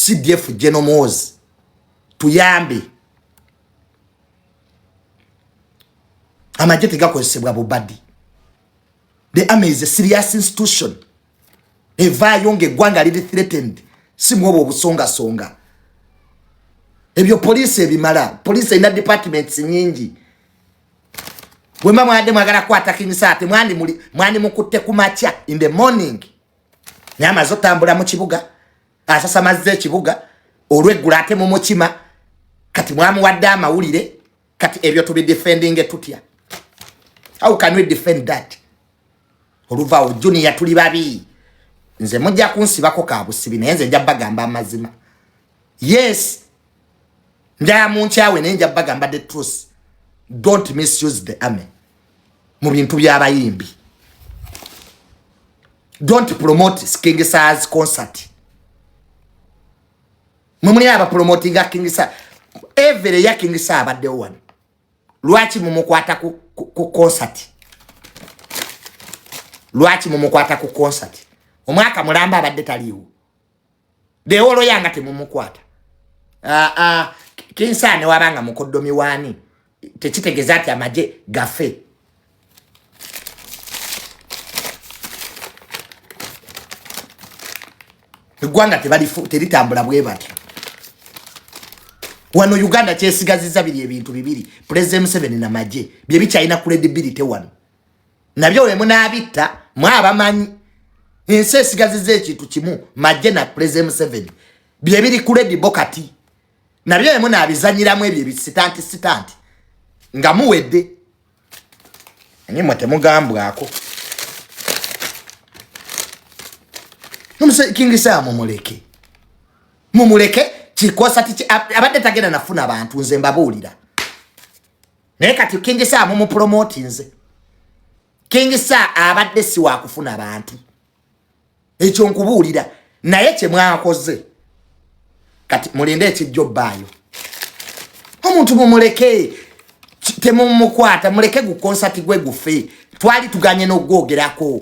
CDF Gen Muhoozi tuyambe amagye tegakozesebwa bubadi. The army is a serious institution. Evaayo ng'eggwanga liri threatened simwobo obusonga songa. Ebyo police ebimala, police ina departments nyingi. Wema mwade mwagala kwata kinisate mwandi mukutte kumacha in the morning. Nyama zotambula mu kibuga. Asasa mazze ekibuga olweggula ate mu mukima kati mwamu wadde amawulire kati ebyo tubi defending tutya. How can we defend that? Oluva Junior tuli babi. Nze mujja kunsibako kabusibi naye nze njja bagamba amazima. Yes. Nja munchawe naye njja bagamba the truth. Don't misuse the army. Mu bintu by'abayimbi. Don't promote King Saleh's concert. Mumuni aba promoting King Saleh. Every ya King Saleh abadde one. Lwaki mumukwata ku concert. Lwaki mumukwata ku concert. Omwaka mulamba abadde taliwo. De olo yanga temumukwata. King Saleh ne wabanga mukoddomi wani. Tekitegeza ati amaje gafe. Gwanga teritambula bwe bati. Wano Uganda kyesigaziza biri ebintu bibiri. President Museveni na maje. Bye bikyalina credibility wano. Nabyo we munabita mwabamanyi. Ense esigaziza ekintu kimu maje na President Museveni. Bye biri credible kati. Nabyo we munabizanyiramu ebyo bisitanti. Nga muwedde. Nyimwe temugambwako. Numse King Saleh mumuleke. Mumuleke chikosa tichi abadde tagenda nafuna abantu nze mbabulira. Naye kati King Saleh mumupromote nze. King Saleh abadde si wa kufuna abantu. Ekyo nkubulira naye kye mwakoze. Kati mulinde ekijjo bayo. Omuntu mumuleke temumukwata muleke gu concert gwe gufe. Twali tuganye n'ogwogerako.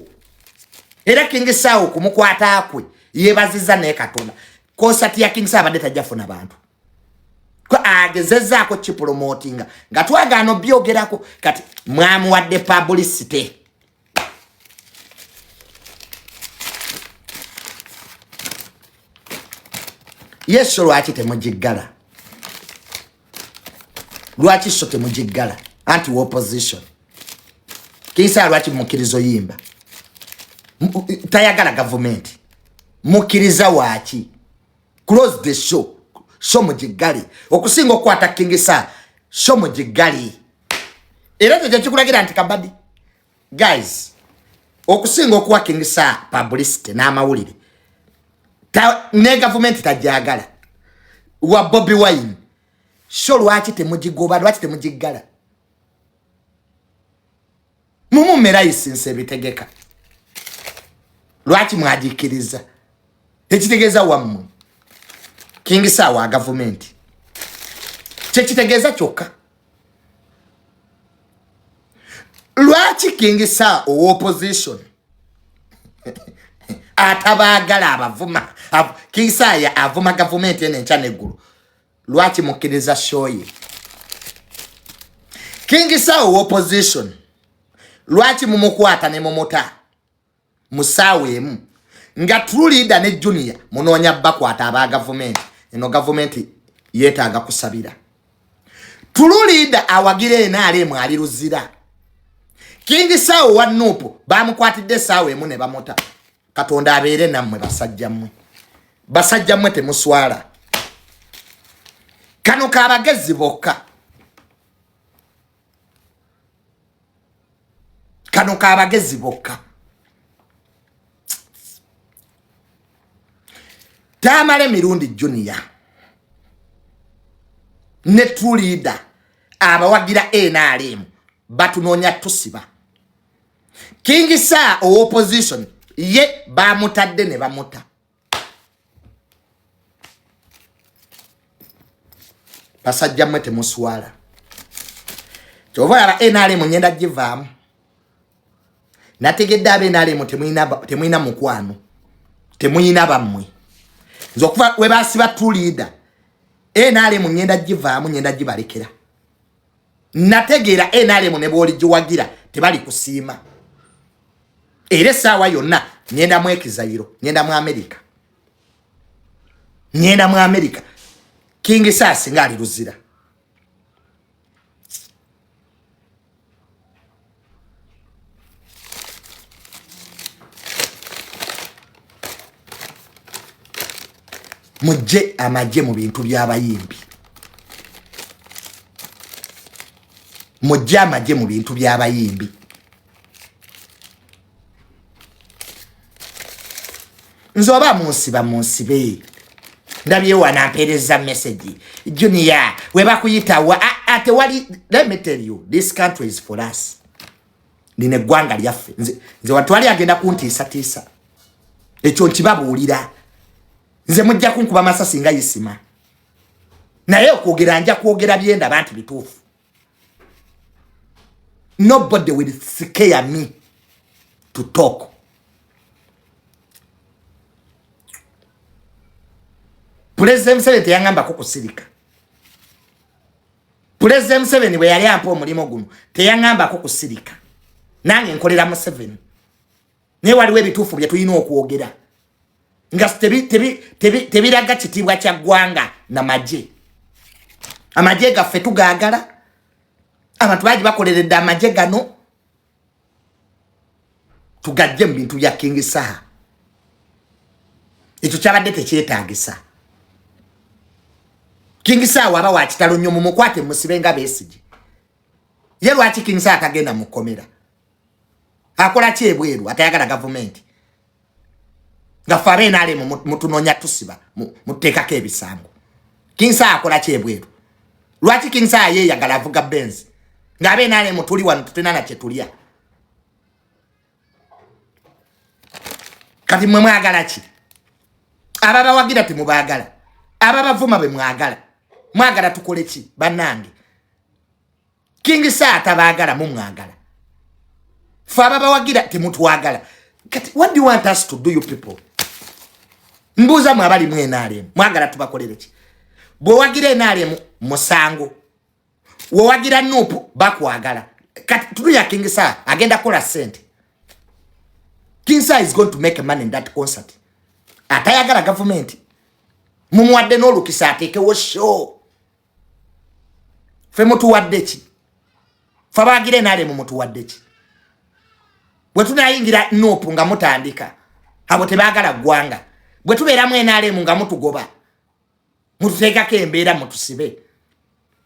Era King Saleh kumukwata akwe yebaziza ne Katonda. Concert ya King Saleh abadde tajafuna abantu. Ko agezezzaako ki promoting nga twagano byogerako kati mwamu wadde publicity. Yesu lwaki temujigala. Lwaki so temujigala anti opposition. King Saleh lwaki mukirizo yimba. Tayagala government. Mukiriza waki. Close the show. Show mujigali. Okusinga okwata King Saleh. Show mujigali. Era tujja kikulagira anti kabadi. Guys. Okusinga okwa King Saleh publicity n'amawulire. Ne government tajagala. Wa Bobby Wine. Show lwaki temujigoba lwaki temujigala. Mumumera isinse bitegeka. Lwaki mwajikiriza. Tekitegeza wamu. King Saleh wa government. Tekitegeza choka. Lwaki King Saleh o opposition. Atabagala abavuma. King Saleh avuma government ene nchane gulu. Lwaki mukiriza shoye. King Saleh o opposition. Lwaki mumukwata ne mumota. Musawe mu. Nga true leader ne Junior munonya bakwata aba government. Eno government yetaaga kusabira. True leader awagire NRM ali ruzira. King Saleh wa Nupo bamukwatidde sawe mu ne bamota. Katonda abeere nammwe basajja mmwe. Basajja mmwe temuswala. Kano kabagezi bokka. Kano kabagezi bokka. Tamale Mirundi Jr. Ne true leader abawagira NRM batunonya tusiba. King Saleh opposition ye bamutadde ne bamuta. Basajja mmwe temuswala. Kyova aba NRM nyenda givaamu. Nategedde abe NRM temuyina mukwano. Temuyina bammwe. nzokuva we basiba two leader NRM nyenda givaamu nyenda gibalekera nategeera NRM ne boli jiwagira tebali kusiima era sawa yonna nyenda mu ekizayiro nyenda mu America King Saleh ngali ruzira mujje amaje mu bintu by'abayimbi mujje amaje mu bintu by'abayimbi nzoba munsibe ndabye wanampereza message Junior weba kuyita wa ate wali let me tell you this country is for us line gwanga lyaffe nze watu wali agenda kuntiisa ekyo nkibabuulira nze mujja kunkuba masasi nga yisima naye okwogera nja kwogera byenda abantu bituufu nobody will scare me to talk President Museveni yangamba kukusirika President Museveni we yali ampa omulimo guno teyangamba kukusirika nange nkolera Museveni ne waliwo ebituufu bye tulina okwogera nga tebiraga kitiibwa kya ggwanga na maje amaje gaffe tugaagala abantu baji bakoleredde amaje gano tugajje mu bintu bya King Saleh ekyo kyabadde tekyetaagisa King Saleh waba wakitalo nnyo mumukwate musibenga besigi ye lwaki King Saleh atagenda mukomera akola kyebweru atayagala government nga fare nale mutunonya tusiba mutekako ebisango King Saleh akola kyebweru lwaki King Saleh ye yagala avuga Benz ngabe nale mutuli wano tutenana kyetulia kati mwe mwagala ki ababa wagira timubagala ababa vuma be mwagala tukole ki banange King Saleh tabagala mu mwagala fa ababa wagira timutwagala kati what do you want us to do you people mbuza mwabali mu NRM mwagala tubakolere ki bwo wagira NRM musango wo wagira nupu bakwagala kati tuya King Saleh agenda kola sente King Saleh is going to make money in that concert atayagala government mumwadde n'olukisa ateekewo show fe mutuwadde ki fa bagire NRM mutuwadde ki bwe tunayingira nupu nga mutandika abo tebagala gwanga bwe tubeera mu NRM nga mutugoba mututeekako embeera mutusibe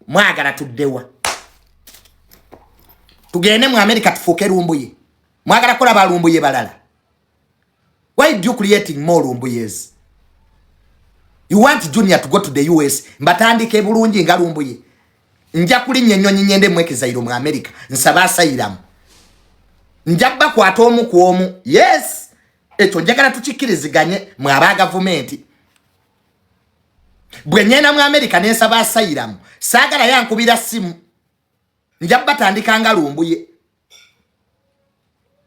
mwagala tuddewa tugende mu America tufuuke lumbuye mwagala kola balumbuye balala why do you creating more lumbuyes you want Junior to go to the US mbatandike bulungi nga lumbuye nja kulinnya ennyonyi nyende mwekizayiro mu America nsaba asayiramu njabba kwata omu ku omu yes ekyo njagala tukikiriziganye mu aba government bwe nyenda mu America nensaba asayiramu saagala yankubira simu njabba tandika nga lumbuye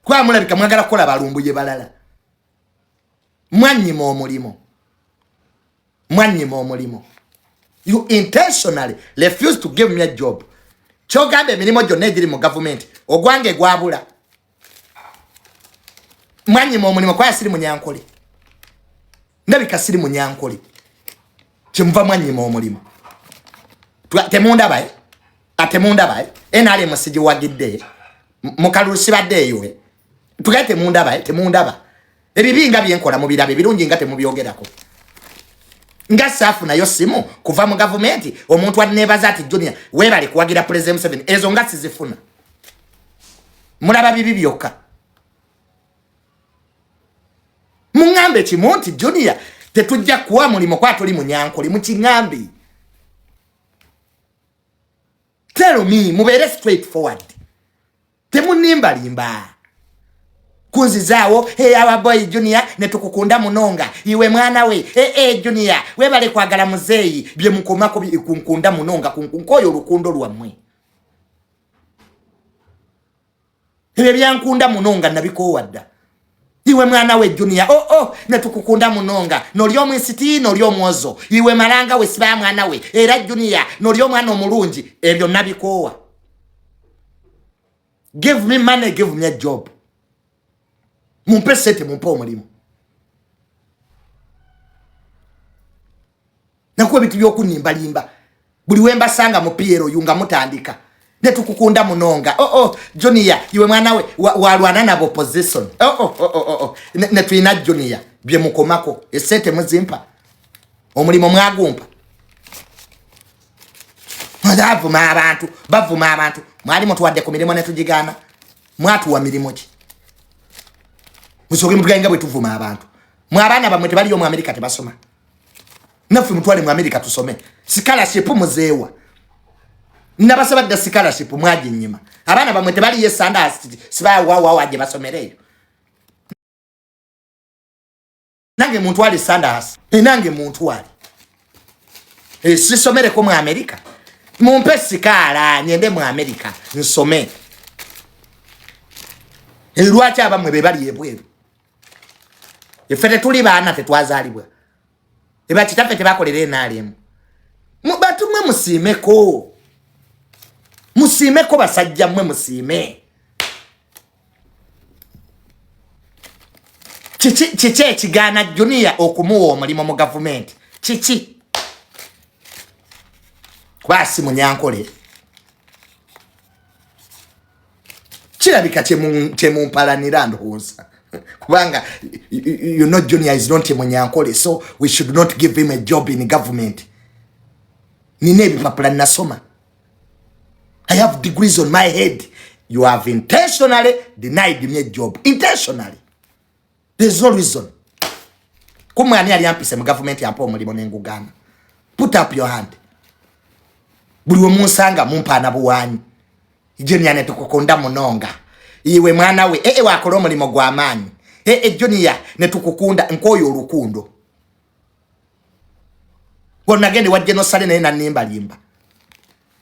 kwa mulabika mwagala kola balumbuye balala mwanyima omulimo you intentionally refuse to give me a job chogambe emirimu gyonna egiri mu government ogwange gwabula mwanyima omulimo kwa siri munyankole ndabika siri munyankole kimuva mwanyima omulimo temundaba enale musiji wagidde mukalusi badde eyo tugate temundaba ebibinga byenkola mu birabe birungi nga temubyogerako nga safu nayo simu kuva mu government omuntu anebaza ati Junior webale kuwagira President Museveni ezo nga sizifuna mulaba bibi byokka mungambe kimonti Junior tetujja kuwa mulimo kwa tuli munyankoli mukingambi tell me mubere straightforward temunimba limba kunzizaawo aba boy Junior netukukunda munonga iwe mwana we Junior webale kwagala muzeyi bye mukomako kunkunda munonga kunkoyo lukundo lwamwe ebyo byankunda munonga nabiko wadda Iwe mwana we Junior, netukukunda munonga. Nolio mwisiti, nolio mwozo. Iwe malanga we siba mwana we. Era Junior, nolio mwana omulungi. Ebyo nabikowa. Give me money, give me a job. Mumpe sete, mumpe omulimo. Nakuwe bitu byoku nimba. Buli wemba sanga mupiero yunga mutandika. Netukukunda munonga. Junior, iwe mwana we walwana na opposition. Netuina Junior, bye mukomako, esete muzimpa. Omulimo mwagumpa. Bavuma abantu. Mwali mutuwadde ku mirimo netujigana. Mwatu wa mirimo ki? Musoge mutuganga bwe tuvuma abantu. Mwabana bamwe tebaliyo mu America tebasoma. Nafu mutwale mu America tusome. Scholarship muzeewa. Nabasaba da scholarship mwaji nyima. Abana bamwe tebali yesanda siba waje basomereyo. Nange muntu ali Sanders. Nange muntu ali. Sisomere ko mu America. Mumpe sikala nyende mu America nsome. Lwacha abamwe bebali yebweru. Efete tuli bana tetwazalibwa. Eba kitafe tebakolere NRM. Mubatu mwe musimeko. Musimeko basajja mwe musime. Chichi ekigana Junior okumuwa omulimo mu government. Chichi. Kwasi munyankole. Kirabika chemu mpalanira ndoza. Kubanga you know Junior is not munyankole, so we should not give him a job in government. Ninebi papula nasoma. I have degrees on my head. You have intentionally denied me a job. Intentionally. There's no reason. Kumani ali ampise mu government yampo omulimo n'engugana. Put up your hand. Buli omusanga mumpana buwanyi. Junior netukukonda munonga. Iwe mwana we wakola omulimo gw'amaanyi. Junior netukukunda nkoyo olukundo. Wonna gende wa Gen Saleh naye nanimba limba.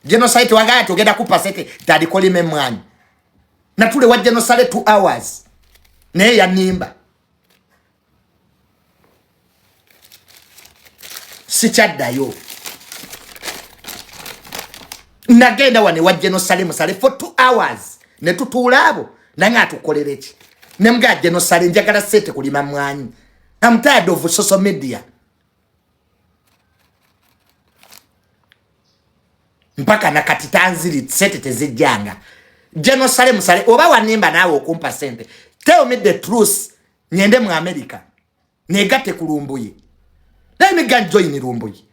Gen Saleh wagaya togenda kupa sete tadi kolime mwanyi. Na tule wa Gen Saleh 2 hours. Naye yanimba. Sichaddayo. Nagenda wane wa Gen Saleh for 2 hours. Ne tutulabo nanga atukolereki. Ne mga Gen Saleh njagala sete kulima mwanyi. I'm tired of social media. Mpaka nakatitanziri sete tezijanga. Gen Saleh oba wanimba nawe okumpa sente. Tell me the truth. Nyende mu America. Negate kulumbuye. Let me go join rumbuye.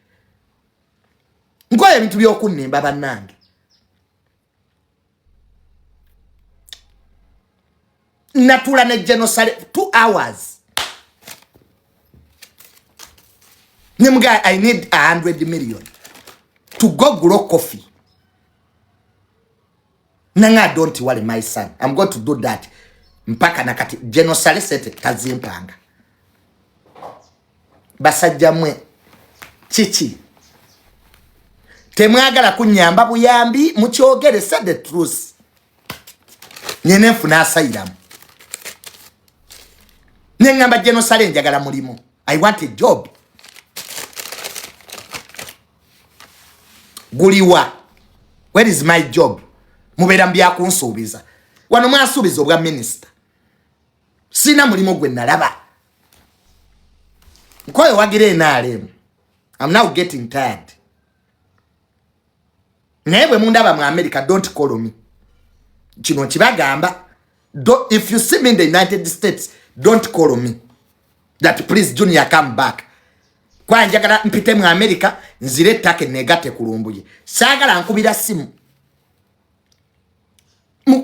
Ngoye bintu byokunimba banange. Natula ne Gen Saleh 2 hours. Nemga I need 100 million to go grow coffee. Nanga don't worry my son. I'm going to do that. Mpaka nakati Gen Saleh sete tazimpanga. Basajja mwe chichi. Temwagala kunyamba buyambi mukyogere said the truth. Nyene funa asayiramu. Nengamba Gen Saleh njagala mulimo. I want a job. Guliwa. Where is my job? Mubera mbya kunsubiza. Wano mwasubiza obwa minister. Sina mulimo gwe nalaba. Nkoye wagire NRM. I'm now getting tired. Nebwe mundaba mu America, don't call me. Kino kibagamba. If you see me in the United States, don't call me. That please Junior come back. Kwa njagala mpite mu America, nzire take negate kulumbuye. Sagala nkubira simu.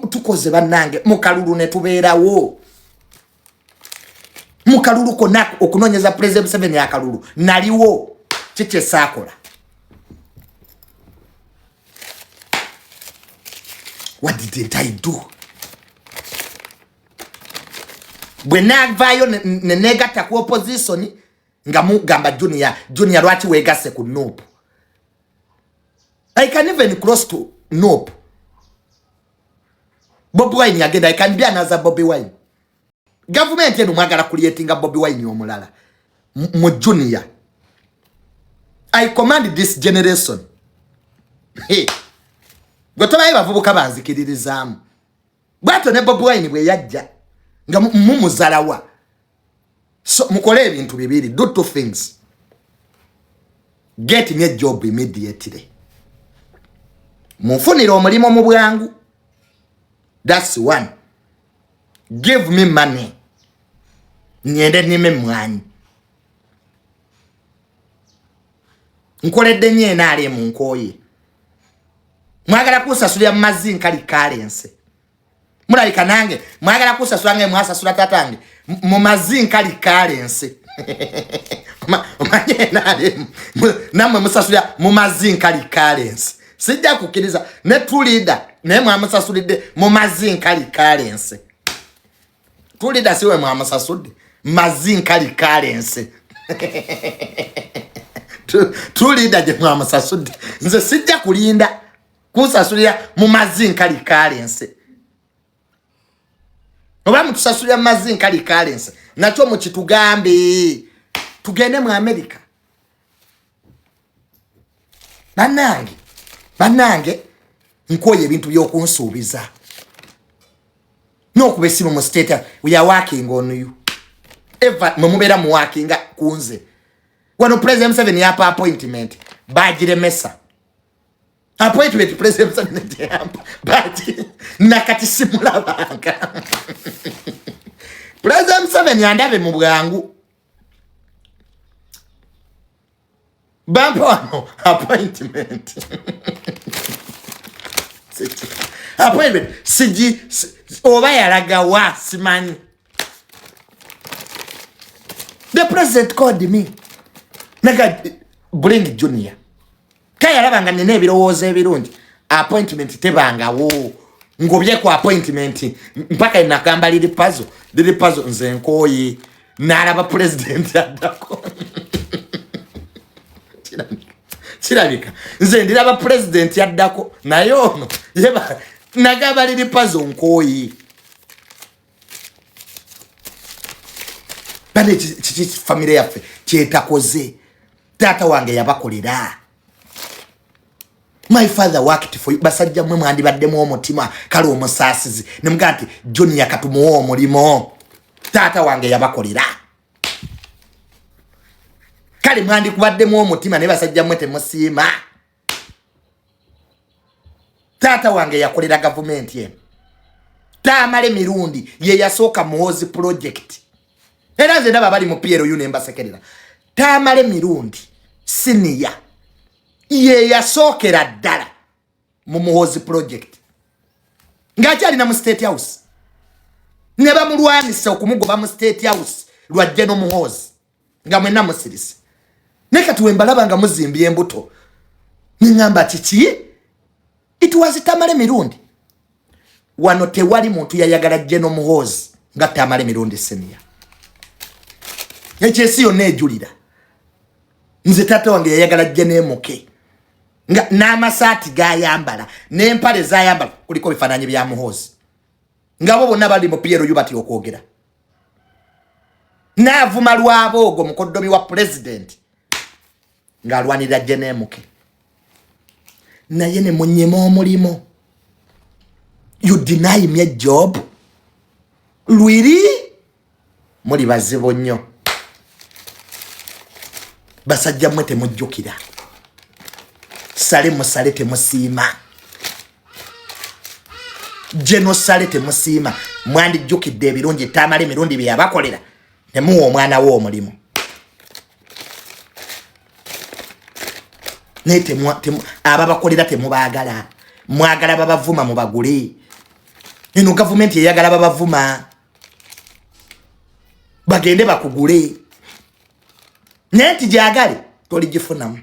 Tukoze banange mukalulu ne tubeerawo. Mukalulu konako okunonyeza President Museveni yakalulu. Naliwo chiche sakola. What didn't I do? Bwenavayo ne negata ku opposition nga mugamba Junior lwaki wegase ku NOP. I can even cross to NOP. Bobby Wine again, I can be another Bobby Wine. government eno mwagala creatinga Bobi Wine omulala mu junior. I command this generation. Hey. Gotobaye bavubuka banzikiririzamu. Bwato ne Bobi Wine bwe yajja nga mumuzalawa. So mukole ebintu bibiri, do two things. Get me a job immediately. Mufunire omulimo mu bwangu. That's one. Give me money. Nyende nime mwanyi. Nkoledde nye nale mu nkoye. Mwagala kusasula mazi nkali currency. Mulabika nange mwagala kusasula nge mwasasula tatange mu mazi nkali currency. Manye nale namwe musasula mu mazi nkali currency. Sijja kukiriza ne tulida ne mwamusasulide mu mazi nkali currency. Tulida siwe mwamusasude mazi nkali currency. Tulida je mwamusasude nze sijja kulinda kusasulira mu mazi nkali currency. Oba mutusasulira mu mazi nkali currency nacho mu kitugambe tugende mu America. Banange nkoye ebintu byokunsuubiza. No kubesimu mu state we are working on you. Eva mumubera mu working kunze. Wano President Museveni yapa appointment bajire mesa. Appointment President Museveni yapa baji nakati simula banka. President Museveni andabe mu bwangu. Bampo appointment. Appointment siji oba yalaga wa simani. The president called me. Naga bring junior. Kaya labanga nene birowoozo ebirungi. Appointment tebanga wo. Ngobye ku appointment mpaka inakamba lili puzzle nze nkoyi nalaba president adako. Chirabika nze ndiraba president yaddako nayo yeba nagaba lili puzzle nkoyi. Bane chichi family yaffe kyetakoze tata wange yabakolera. My father worked for you. Basajja mwe mwandi baddemu omutima kali omusasizi nemugati John yakatumuwa omulimo tata wange yabakolera. Kali mwandi kubaddemu omutima ne basajja mwe temusiima. Tata wange yakolera government ye. Tamale Mirundi ye yasooka Muhoozi project. Era nze ndaba bali mu PLU ne mbasekerera. Tamale Mirundi senior ye yasookera ddala mu Muhoozi project. Ngakyali na mu state house. Ne bamulwanisa okumugoba mu state house lwa Gen Muhoozi. Nga mwena musirisi. Neka tuwembalaba nga muzimbye embuto. Ningamba chichi. It was Tamale Mirundi. Wano tewali muntu yayagala Gen Muhoozi nga Tamale Mirundi senior. Ekyesi yonna ejulira. Nze tata wange yayagala Gen Muke. Nga n'amasaati gayambala n'empale zayambala kuliko bifaananyi bya Muhoozi. Nga bo bonna bali mu PLU bati okwogera. N'avuma lwaboogo mukoddomi wa president nga alwanirira Gen Muke. Naye ne munyema omulimo. You deny me a job. Lwiri muli bazibu nnyo. Basajja mwe temujjukira. Sale musale temusiima. Gen Saleh temusiima. Mwandi jjukidde ebirungi Tamale Mirundi bye yabakolera. Nemuwa omwana wo omulimo. Ababakolera temubaagala. Mwagala babavuma mubagule. Eno government eyagala babavuma. Bagende bakugule. Neti jagale toligifunamu.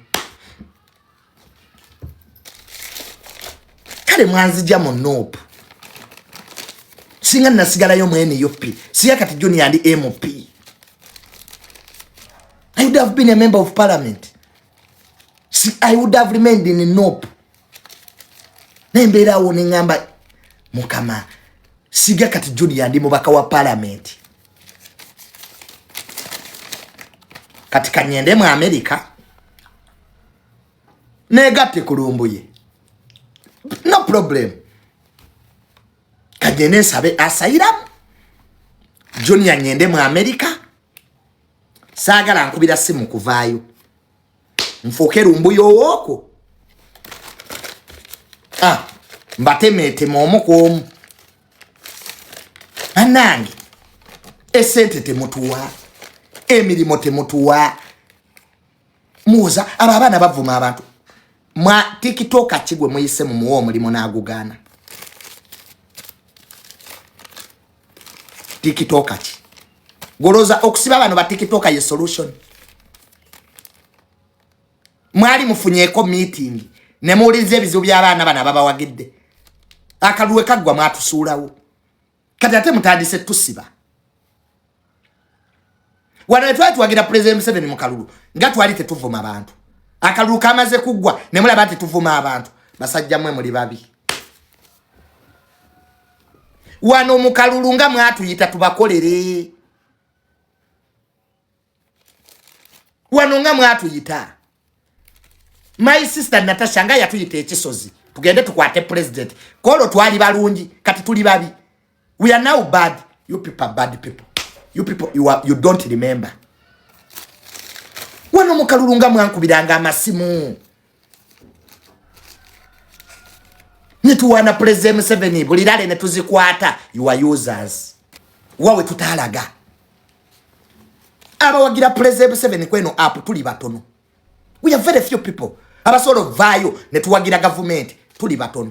Kale mwanzija mu nope. Singa nasigalayo mwene yopi. Siya kati Junior and MP. I would have been a member of parliament. I would have remained in nope. Nembera woni ngamba mukama. Siga kati Junior and mubaka wa parliament. kati kanyende mu America negatte kulumbuye no problem kanyende sabe asairam Junior nyende mu America sagala nkubira simu kuvaayo mfoke lumbuyo woko mbatemete momo komu anange esente temutuwa emilimo temutuwa muza abana bavuma abantu mwa TikTok akigwe muyise mu muwo mulimo nagugana TikTok aki goloza okusiba bano ba TikTok ye solution mwali mufunyeko meeting ne mulize ebizibu by'abana bana baba wagidde akaluwe kagwa mwatusuulawo kati ate mutandise tusiba wana twatu wagira President Museveni mu kalulu nga twali tetuvuma abantu akalulu kamaze kugwa ne mulaba ati tuvuma abantu basajja mwe muli babi wano mu kalulu nga mwatuyita tubakolere wano nga mwatuyita my sister Natasha nga yatuyita ekisozi tugende tukwate president kolo twali balungi kati tuli babi we are now bad you people are bad people you people you don't remember wano mu kalulu nga mwankubiranga amasimu nituwana President Museveni bulirale ne tuzikwata you are users wawe tutalaga abawagira President Museveni kweno app tuli batono we are very few people abasolo vayo ne tuwagira government tuli batono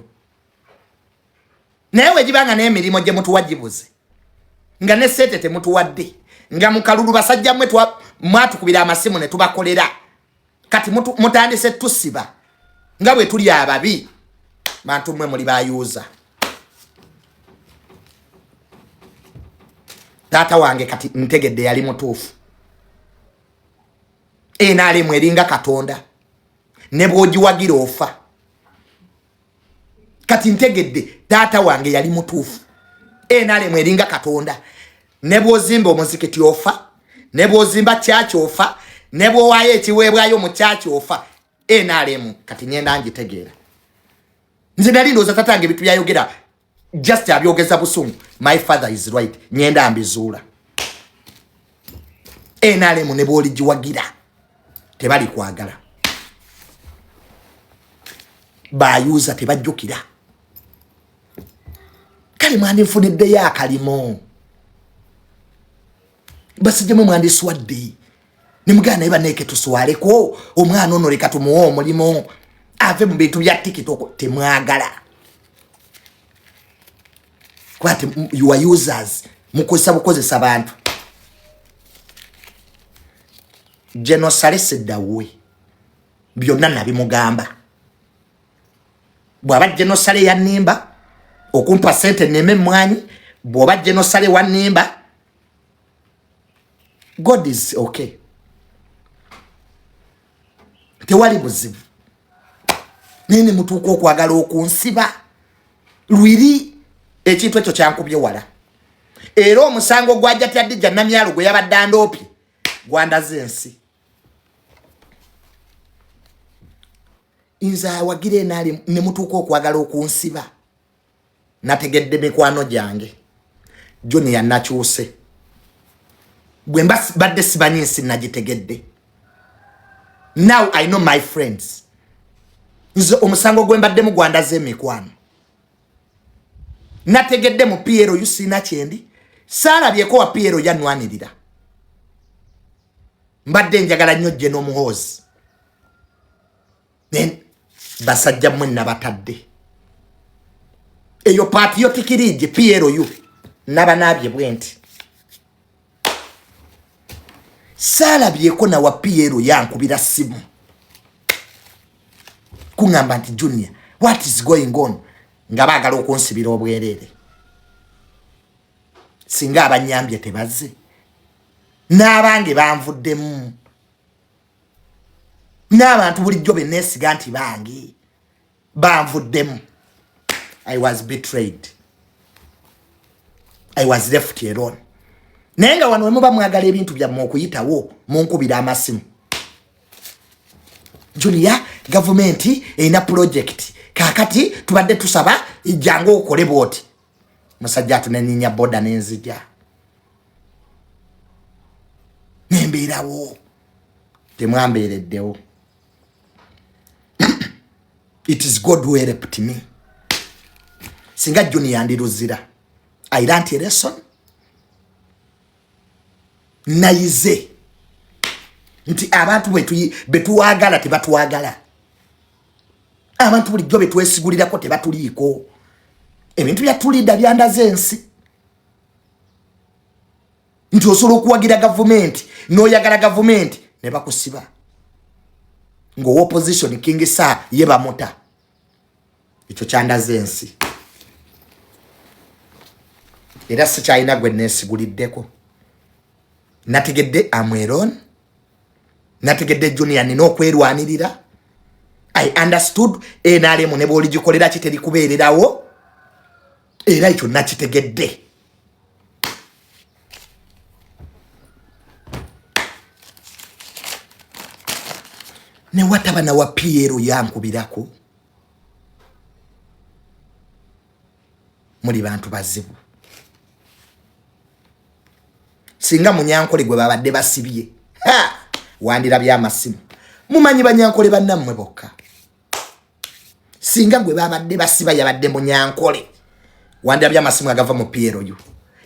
newe jibanga ne emilimo je mutu wajibuze nga ne sete te mutu wadde nga mukalulu basajja mwe mwatu kubira amasimu ne tubakolera kati mutu mutandise tusiba nga bwe tuli ababi bantu mwe muri bayuza tata wange kati ntegedde yali mutufu NRM mweringa katonda ne boji wagira ofa kati ntegedde tata wange yali mutufu NRM mweringa katonda ne bozimba omuzikiti ofa ne bozimba church ofa ne bo waye ekiwebwayo mu church ofa NRM kati nyenda ngitegeera nze nali ndoza tatange bitu byayogera just abyogeza busungu my father is right nyenda ambizuula NRM ne boli jiwagira tebali kwagala bayuza tebajjukira kali mwandi nfunidde ya kalimo basije mwe mwandi swadde nimugana iba neke tuswale ko omwana ono leka tumuwo omulimo ave mu bintu bya TikTok temwagala kwate you are users mukozesa bukozesa abantu Gen Saleh seddawe byonna nabimugamba bwaba Gen Saleh yanimba okumpa sente neme mwanyi bwaba Gen Saleh wanimba God is okay tewali buzibu nene mutuko okwagala okunsiba lwiri ekintu ekyo kyankubye wala era omusango gwajja tyadija namyalo gwe yabaddandopi gwandaze ensi inza wagire nali ne mutuko okwagala okunsiba nategedde mikwano gyange Joni yanakyuse bwe badde sibanyi nsi nagitegedde now I know my friends nze omusango gwe mbadde mu gwandaze emikwano nategedde mu Piero yusina kyendi salabyeko wa Piero yanwanirira mbadde njagala nnyo Gen Muhoozi then basajja mwe nabatadde eyo patriotic league Piero yu nabanabye bwenti salabyeko na wa Piero yankubira simu kungamba nti Junior what is going on ngabagala okunsibira obwerere singa abanyambye tebaze n'abange banvuddemu n'abantu bulijjo benesiga nti bange banvuddemu I was betrayed I was left alone Nenga wano wemuba mwagala ebintu byammwe okuyitawo munkubira amasimu. Junior government ina project kakati tubadde tusaba ijjango okole bwoti. Musajja tunenyinya boda nenzija. Nembeerawo. Temwambeereddewo. It is God who helped me. Singa Junior ndiruzira. I learned a lesson. Naize. Nti abantu betuwagala tebatuwagala. Abantu bulijjo betwesigulirako tebatuliiko. Ebintu byatulidda byandaze ensi. Nti osobola okuwagira gavumenti n'oyagala gavumenti ne bakusiba. Ngo opposition King Saleh ye bamuta. Ekyo kyandaze ensi. Era sikyalina gwe neesiguliddeko. Nategedde amweron. Nategedde Junior nina okwerwanirira. I understood NRM ne bw'oligikolera kiteri kubeererawo. Era ekyo nakitegedde. Ne wataba na wa Piero yankubirako. Muli bantu bazibu. Singa munyankole gwe babadde basibye. Ha! Wandira byamasimu. Mumanyi banyankole bannammwe bokka. Singa gwe babadde basiba yabadde munyankole. Wandira byamasimu agava mu Piero yu.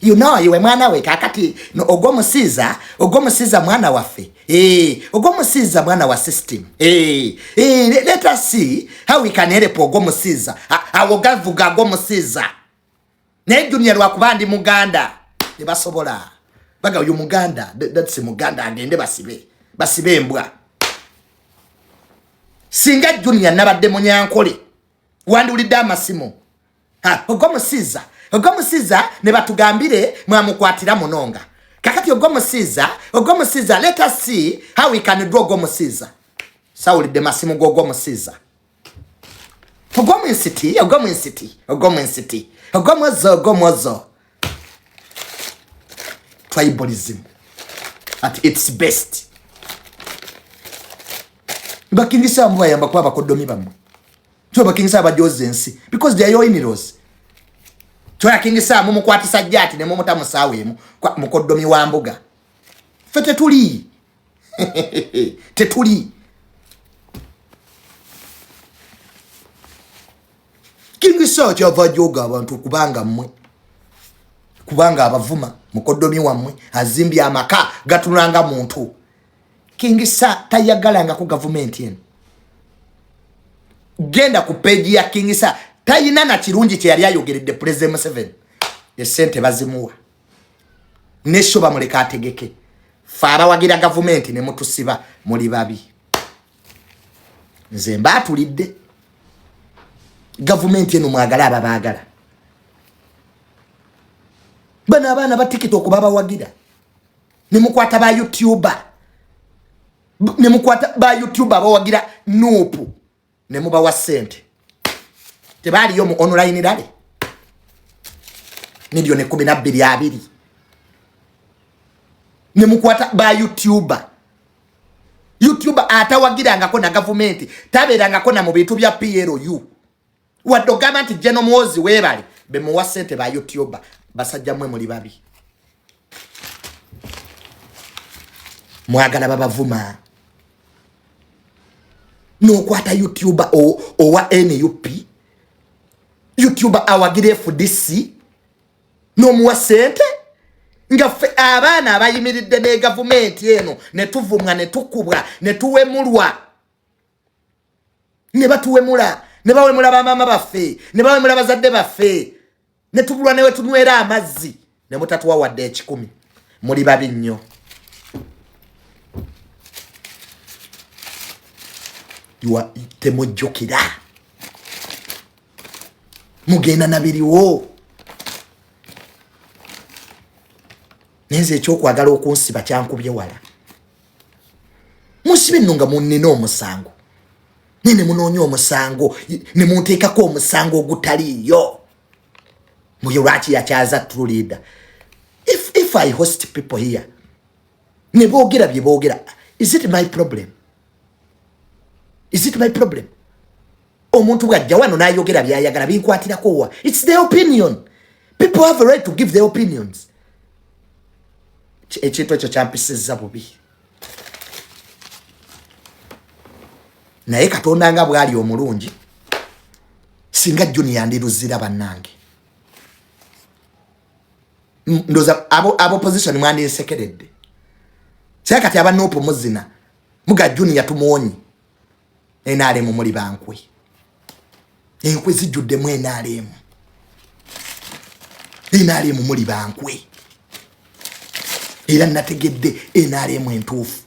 You know, you mwana we kakati no ogomusiza mwana waffe. Ogomusiza mwana wa system. Let us see how we can help ogomusiza. Awogavuga ogomusiza. Ne Junior wakubandi Muganda. Nebasobola. Baga uyu Muganda, that's Muganda agende basibe. Basibe mbwa. Singa Junior nabadde munyankole. Wandulidde amasimu. Ogomusiza. Ogomusiza ne batugambire mwamukwatira munonga. Kakati ogomusiza, let us see how we can do ogomusiza. Sawulidde masimu gogomusiza. Ogomozo. Tribalism at its best. Bakingisa mwa yamba kwa bakodomi bamwe. Cho bakingisa abajoze ensi because they are your in-laws. Choya kingisa mumukwatisa jati ne mumutamusawemu kwa mukodomi wa mbuga. Fete tuli. Tetuli. Kingisa kyava joga abantu kubanga mmwe. Kubanga abavuma mukodomi wamwe azimbya amaka gatunanga muntu. Kingisa tayagalanga ku government yen. Genda ku page ya Kingisa tayina na kirungi kye yali ayogeredde President Museveni. Esente bazimuwa. Nesho bamuleka ategeke. Fara wagira government ne mutusiba muri babi. Nze mbatulidde. Government yenu mwagala ababagala. Bana abana ba TikTok baba wagira. Nimukwata ba YouTuber. Nimukwata ba YouTuber ba wagira nupu. Nemuba wa sente. Tebali yo mu online dale. Milioni 12. Nimukwata ba YouTuber. YouTuber atawagirangako na government. Taberangako na mu bintu bya PLU. Waddo government Gen Muhoozi webali. Bemuwa sente ba YouTuber. Basajja mwe muli babi. Mwagala babavuma. No kwata YouTuber owa NUP. YouTuber awagire FDC. No muwa sente. Nga abana abayimiridde ne government yeno ne tuvumwa ne tukubwa ne tuwemulwa. Ne batuwemula. Ne bawemula bamama baffe. Ne bawemula bazadde baffe. Ne tubulwa newe tunwera amazzi. Ne mutatuwa wadde 10. Muli babi nnyo. Yuwa temujjukira. Mugenda nabiriwo. Nenze ekyokwagala okunsiba kyankubye wala. Musibe nnunga munnina omusango. Nene munoonya omusango. Ne munteekako omusango ogutaliyo. Muyo lwaki yakyaza true leader. If if I host people here, ne boogera bye boogera, is it my problem? Is it my problem? Omuntu bwajja wano n'ayogera byayagala binkwatirako wa? It's their opinion. People have a right to give their opinions. Ekintu ekyo kyampisizza bubi. Naye Katonda nga bwali omulungi, singa Junior yandiruzira bannange. Ndoza abo position mwandi nsekeredde. Kati abanopo muzina muga Junior tumuonyi. NRM muli bankwe. Enkwe zijjudde mu NRM. NRM muli bankwe. Era nategedde NRM entuufu.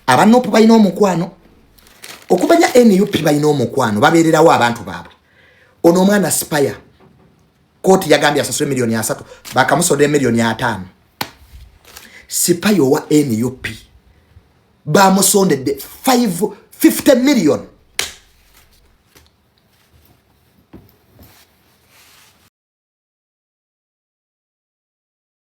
Abanopo balina omukwano. Okubanya NUP balina omukwano babeererawo abantu baabwe. Ono omwana Spire kooti yagambye asasule milioni 3 bakamusodde milioni 5. Spire wa NUP bamusondedde 50 million